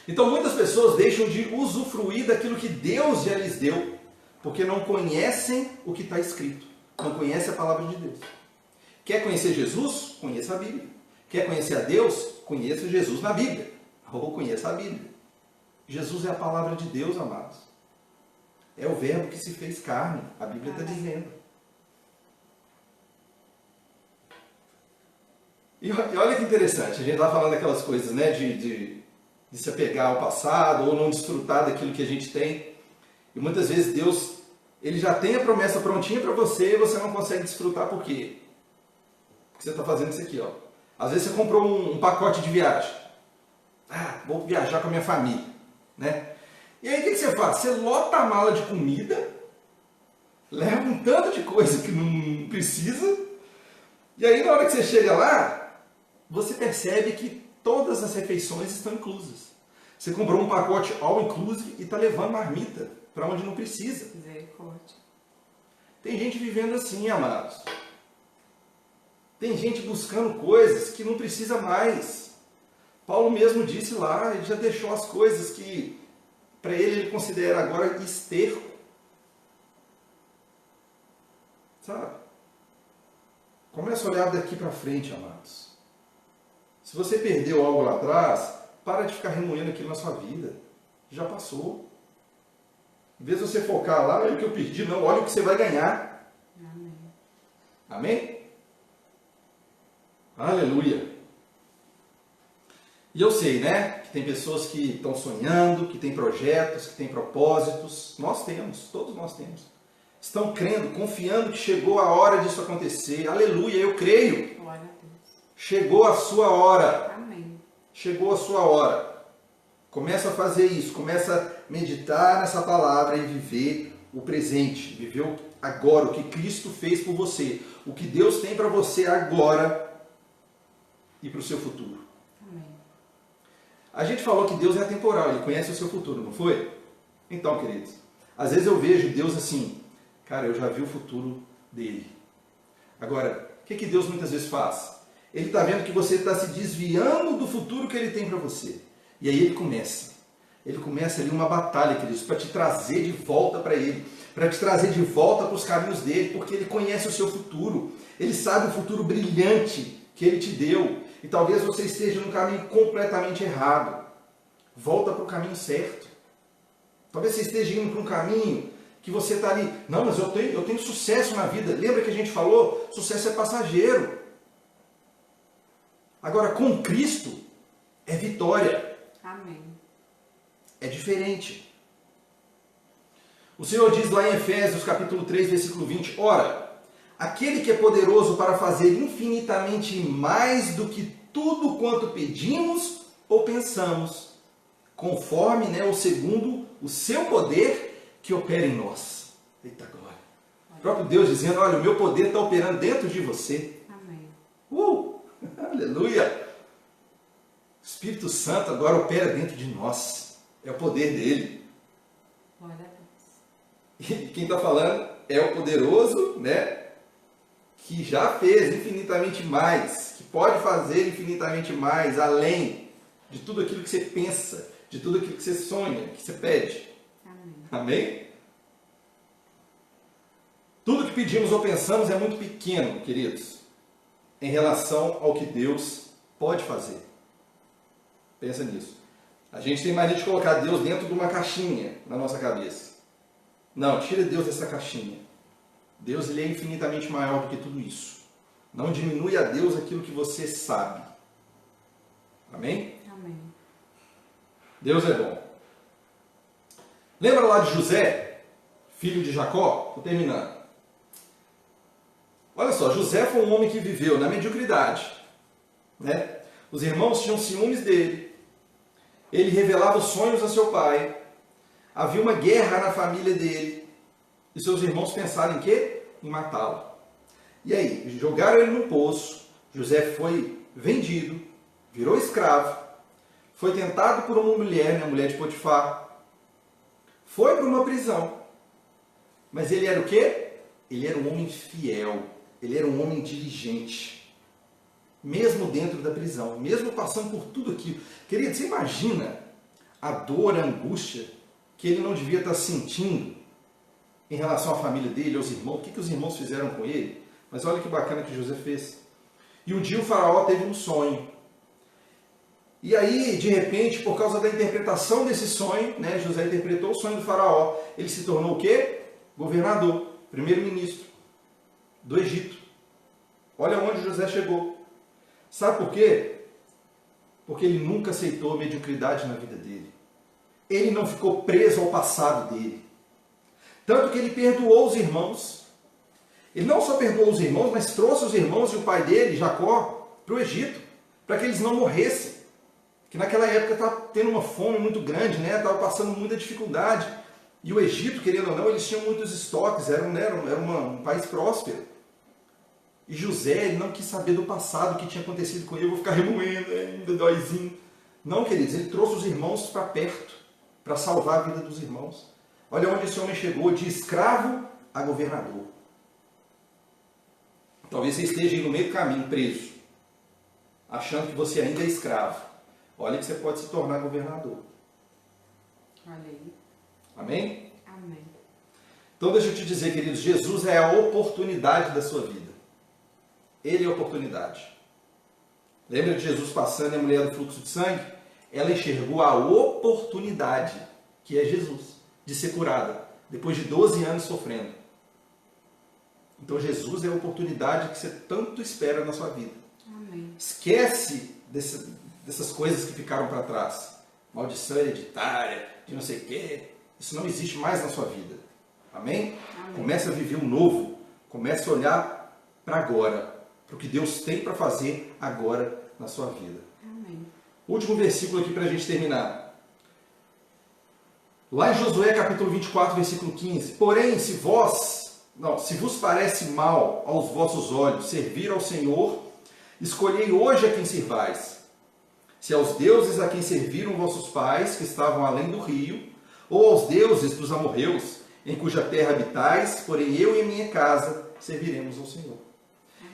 S1: Então, muitas pessoas deixam de usufruir daquilo que Deus já lhes deu, Porque não conhecem o que está escrito. Não conhecem a palavra de Deus. Quer conhecer Jesus? Conheça a Bíblia. Quer conhecer a Deus? Conheça Jesus na Bíblia. Ou conheça a Bíblia. Jesus é a palavra de Deus, amados. É o verbo que se fez carne. A Bíblia está dizendo. E olha que interessante. A gente está falando daquelas coisas, né? De se apegar ao passado ou não desfrutar daquilo que a gente tem. E muitas vezes Deus, Ele já tem a promessa prontinha para você e você não consegue desfrutar. Por quê? Porque você está fazendo isso aqui, ó. Às vezes você comprou um pacote de viagem. Ah, vou viajar com a minha família, né? E aí o que você faz? Você lota a mala de comida, leva um tanto de coisa que não precisa, e aí na hora que você chega lá, você percebe que todas as refeições estão inclusas. Você comprou um pacote all inclusive e está levando marmita para onde não precisa.
S2: Misericórdia.
S1: Tem gente vivendo assim, amados. Tem gente buscando coisas que não precisa mais. Paulo mesmo disse lá, ele já deixou as coisas que para ele considera agora esterco. Sabe? Começa a olhar daqui para frente, amados. Se você perdeu algo lá atrás, para de ficar remoendo aquilo na sua vida. Já passou. Em vez de você focar lá, olha o que eu perdi, não, olha o que você vai ganhar.
S2: Amém.
S1: Amém? Aleluia. E eu sei, né, que tem pessoas que estão sonhando, que têm projetos, que têm propósitos. Nós temos, todos nós temos. Estão crendo, confiando que chegou a hora disso acontecer. Aleluia, eu creio.
S2: Glória a Deus.
S1: Chegou a sua hora.
S2: Amém.
S1: Chegou a sua hora. Começa a fazer isso, começa a meditar nessa palavra e viver o presente, viver o agora, o que Cristo fez por você, o que Deus tem para você agora e para o seu futuro.
S2: Amém.
S1: A gente falou que Deus é atemporal, Ele conhece o seu futuro, não foi? Então, queridos, às vezes eu vejo Deus assim, cara, eu já vi o futuro dele. Agora, o que Deus muitas vezes faz? Ele está vendo que você está se desviando do futuro que Ele tem para você. E aí Ele começa ali uma batalha, queridos, para te trazer de volta para Ele, para te trazer de volta para os caminhos dele, porque Ele conhece o seu futuro. Ele sabe o futuro brilhante que Ele te deu. E talvez você esteja no caminho completamente errado. Volta para o caminho certo. Talvez você esteja indo para um caminho que você está ali. Não, mas eu tenho sucesso na vida. Lembra que a gente falou? Sucesso é passageiro. Agora, com Cristo, é vitória.
S2: Amém.
S1: É diferente. O Senhor diz lá em Efésios capítulo 3, versículo 20, ora, aquele que é poderoso para fazer infinitamente mais do que tudo quanto pedimos ou pensamos, conforme, ou segundo o seu poder que opera em nós. Eita glória. O próprio Deus dizendo, olha, o meu poder está operando dentro de você.
S2: Amém.
S1: Aleluia. O Espírito Santo agora opera dentro de nós. É o poder dele.
S2: Glória a Deus.
S1: E quem está falando é o poderoso, que já fez infinitamente mais, que pode fazer infinitamente mais, além de tudo aquilo que você pensa, de tudo aquilo que você sonha, que você pede.
S2: Amém.
S1: Amém? Tudo que pedimos ou pensamos é muito pequeno, queridos, em relação ao que Deus pode fazer. Pensa nisso. A gente tem mania de colocar Deus dentro de uma caixinha na nossa cabeça. Não, tira Deus dessa caixinha. Deus ele é infinitamente maior do que tudo isso. Não diminui a Deus aquilo que você sabe. Amém?
S2: Amém.
S1: Deus é bom. Lembra lá de José, filho de Jacó? Estou terminando. Olha só, José foi um homem que viveu na mediocridade. Os irmãos tinham ciúmes dele. Ele revelava os sonhos a seu pai. Havia uma guerra na família dele. E seus irmãos pensaram em quê? Em matá-lo. E aí, jogaram ele no poço. José foi vendido, virou escravo, foi tentado por uma mulher, a mulher de Potifar. Foi para uma prisão. Mas ele era o quê? Ele era um homem fiel. Ele era um homem diligente. Mesmo dentro da prisão, mesmo passando por tudo aquilo. Querido, você imagina a dor, a angústia que ele não devia estar sentindo em relação à família dele, aos irmãos, o que os irmãos fizeram com ele. Mas olha que bacana que José fez. E um dia o faraó teve um sonho. E aí, de repente, por causa da interpretação desse sonho, né, José interpretou o sonho do faraó, ele se tornou o quê? Governador, primeiro-ministro do Egito. Olha onde José chegou. Sabe por quê? Porque ele nunca aceitou a mediocridade na vida dele. Ele não ficou preso ao passado dele. Tanto que ele perdoou os irmãos. Ele não só perdoou os irmãos, mas trouxe os irmãos e o pai dele, Jacó, para o Egito, para que eles não morressem. Que naquela época estava tendo uma fome muito grande, né? Estava passando muita dificuldade. E o Egito, querendo ou não, eles tinham muitos estoques, era um país próspero. E José, ele não quis saber do passado, o que tinha acontecido com ele, eu vou ficar remoendo, ainda dóizinho. Não, queridos, ele trouxe os irmãos para perto, para salvar a vida dos irmãos. Olha onde esse homem chegou, de escravo a governador. Talvez você esteja aí no meio do caminho, preso, achando que você ainda é escravo. Olha que você pode se tornar governador.
S2: Olha aí.
S1: Amém?
S2: Amém.
S1: Então deixa eu te dizer, queridos, Jesus é a oportunidade da sua vida. Ele é a oportunidade. Lembra de Jesus passando e a mulher do fluxo de sangue? Ela enxergou a oportunidade, que é Jesus, de ser curada, depois de 12 anos sofrendo. Então Jesus é a oportunidade que você tanto espera na sua vida.
S2: Amém.
S1: Esquece dessas coisas que ficaram para trás. Maldição hereditária, de não sei o quê. Isso não existe mais na sua vida. Amém?
S2: Amém.
S1: Comece a viver o novo. Comece a olhar para agora. Para o que Deus tem para fazer agora na sua vida.
S2: Amém.
S1: Último versículo aqui para a gente terminar. Lá em Josué capítulo 24, versículo 15. Porém, se vos parece mal aos vossos olhos servir ao Senhor, escolhei hoje a quem servais. Se aos deuses a quem serviram vossos pais, que estavam além do rio, ou aos deuses dos amorreus, em cuja terra habitais, porém eu e a minha casa serviremos ao Senhor.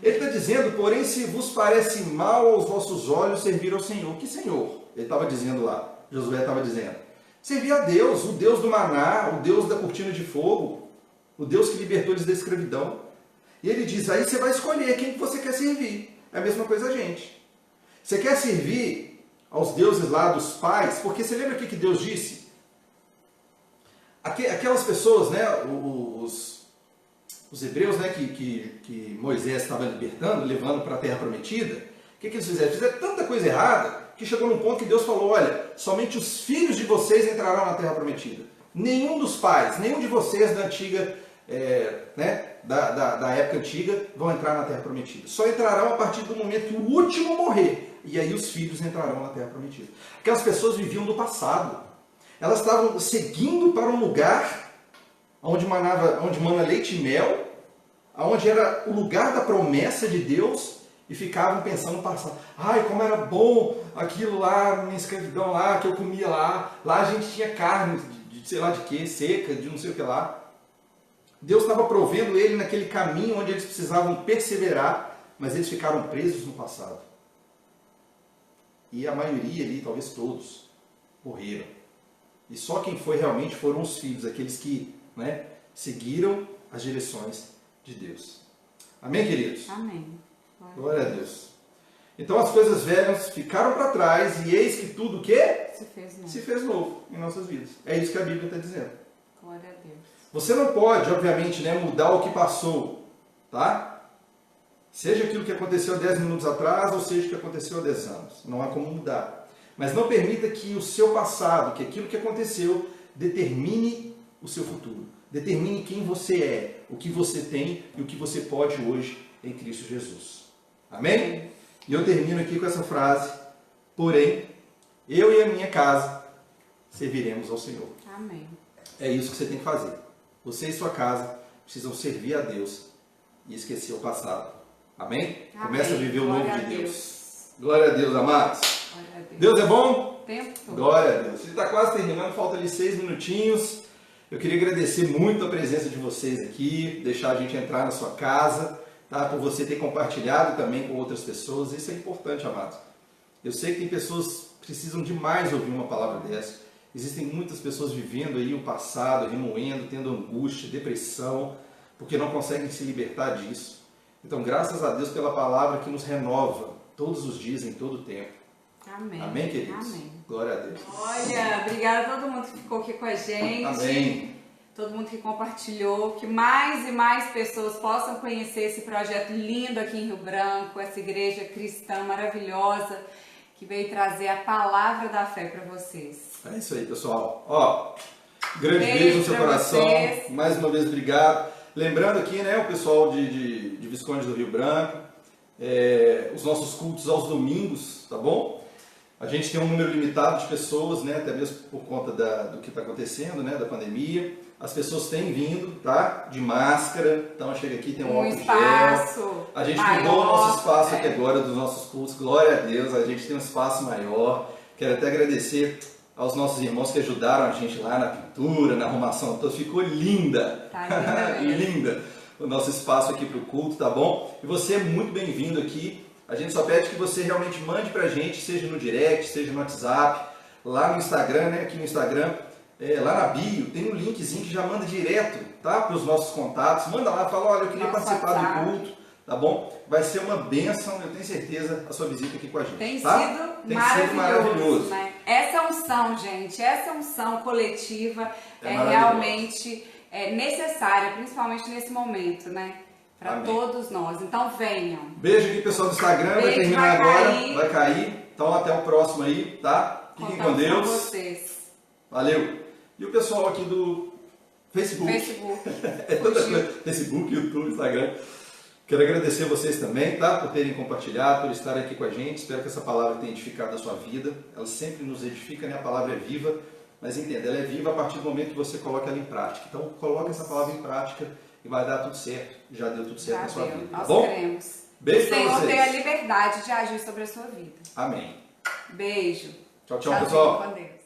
S1: Ele está dizendo, porém, se vos parece mal aos vossos olhos servir ao Senhor. Que Senhor? Ele estava dizendo lá, Josué estava dizendo. Servir a Deus, o Deus do maná, o Deus da cortina de fogo, o Deus que libertou eles da escravidão. E ele diz, aí você vai escolher quem você quer servir. É a mesma coisa a gente. Você quer servir aos deuses lá dos pais? Porque você lembra o que Deus disse? Aquelas pessoas, né, os hebreus, né, que Moisés estava libertando, levando para a terra prometida, o que eles fizeram? Fizeram tanta coisa errada que chegou num ponto que Deus falou, olha, somente os filhos de vocês entrarão na terra prometida. Nenhum dos pais, nenhum de vocês da antiga, da época antiga, vão entrar na terra prometida. Só entrarão a partir do momento que o último morrer. E aí os filhos entrarão na terra prometida. Aquelas pessoas viviam do passado. Elas estavam seguindo para um lugar onde mana leite e mel, onde era o lugar da promessa de Deus, e ficavam pensando no passado. Ai, como era bom aquilo lá, minha escravidão lá, que eu comia lá. Lá a gente tinha carne de sei lá de quê, seca, de não sei o que lá. Deus estava provendo ele naquele caminho onde eles precisavam perseverar, mas eles ficaram presos no passado. E a maioria ali, talvez todos, morreram. E só quem foi realmente foram os filhos, aqueles que, né, seguiram as direções de Deus. Amém, queridos?
S2: Amém.
S1: Glória a Deus. Então as coisas velhas ficaram para trás e eis que tudo o quê? Se fez novo em nossas vidas. É isso que a Bíblia está dizendo.
S2: Glória a Deus.
S1: Você não pode, obviamente, né, mudar o que passou, tá? Seja aquilo que aconteceu 10 minutos atrás ou seja o que aconteceu há 10 anos. Não há como mudar. Mas não permita que o seu passado, que aquilo que aconteceu, determine o seu futuro. Determine quem você é, o que você tem e o que você pode hoje em Cristo Jesus. Amém? E eu termino aqui com essa frase. Porém, eu e a minha casa serviremos ao Senhor.
S2: Amém.
S1: É isso que você tem que fazer. Você e sua casa precisam servir a Deus e esquecer o passado. Amém?
S2: Amém.
S1: Começa a viver o
S2: Glória
S1: novo
S2: a
S1: de
S2: Deus.
S1: Deus. Glória a Deus, amados.
S2: Glória a Deus.
S1: Deus é bom?
S2: Tempo todo.
S1: Glória a Deus. Ele está quase terminando, falta ali 6 minutinhos. Eu queria agradecer muito a presença de vocês aqui, deixar a gente entrar na sua casa, tá? Por você ter compartilhado também com outras pessoas. Isso é importante, amados. Eu sei que tem pessoas que precisam demais ouvir uma palavra dessa. Existem muitas pessoas vivendo aí o passado, remoendo, tendo angústia, depressão, porque não conseguem se libertar disso. Então, graças a Deus pela palavra que nos renova todos os dias, em todo o tempo.
S2: Amém.
S1: Amém, queridos?
S2: Amém.
S1: Glória a Deus.
S2: Olha, obrigada a todo mundo que ficou aqui com a gente.
S1: Amém.
S2: Todo mundo que compartilhou, que mais e mais pessoas possam conhecer esse projeto lindo aqui em Rio Branco, essa igreja cristã maravilhosa que veio trazer a palavra da fé para vocês.
S1: É isso aí, pessoal. Ó, grande beijo no seu coração.
S2: Vocês.
S1: Mais uma vez, obrigado. Lembrando aqui, né, o pessoal de Visconde do Rio Branco, os nossos cultos aos domingos, tá bom? A gente tem um número limitado de pessoas, né, até mesmo por conta do que está acontecendo, né, da pandemia. As pessoas têm vindo, tá? De máscara, então chega aqui, tem um álcool
S2: espaço
S1: gel. A gente
S2: maior,
S1: mudou o nosso espaço aqui agora, dos nossos cultos, glória a Deus, a gente tem um espaço maior. Quero até agradecer aos nossos irmãos que ajudaram a gente lá na pintura, na arrumação toda, ficou linda!
S2: Tá linda mesmo.
S1: Linda o nosso espaço aqui para o culto, tá bom? E você é muito bem-vindo aqui. A gente só pede que você realmente mande pra gente, seja no direct, seja no WhatsApp, lá no Instagram, né? Aqui no Instagram, lá na bio, tem um linkzinho que já manda direto, tá? Para os nossos contatos. Manda lá, fala, olha, eu queria participar do culto, tá bom? Vai ser uma bênção, eu tenho certeza, a sua visita aqui com a gente.
S2: Tem
S1: tá?
S2: sido maravilhoso. Né? Essa unção, gente, essa unção coletiva é realmente necessária, principalmente nesse momento, né? Para todos nós. Então venham.
S1: Beijo aqui, pessoal do Instagram. Vai terminar agora. Vai cair. Então até o próximo aí, tá? Fiquem com Deus.
S2: Com vocês.
S1: Valeu. E o pessoal aqui do Facebook. Facebook, YouTube, Instagram. Quero agradecer vocês também, tá? Por terem compartilhado, por estarem aqui com a gente. Espero que essa palavra tenha edificado a sua vida. Ela sempre nos edifica, né? A palavra é viva. Mas entenda, ela é viva a partir do momento que você coloca ela em prática. Então coloque essa palavra em prática e vai dar tudo certo. Já deu tudo certo na sua vida. Tá bom?
S2: Queremos.
S1: Beijo pra vocês.
S2: O Senhor tem a liberdade de agir sobre a sua vida.
S1: Amém.
S2: Beijo.
S1: Tchau, tchau, pessoal.
S2: Com Deus.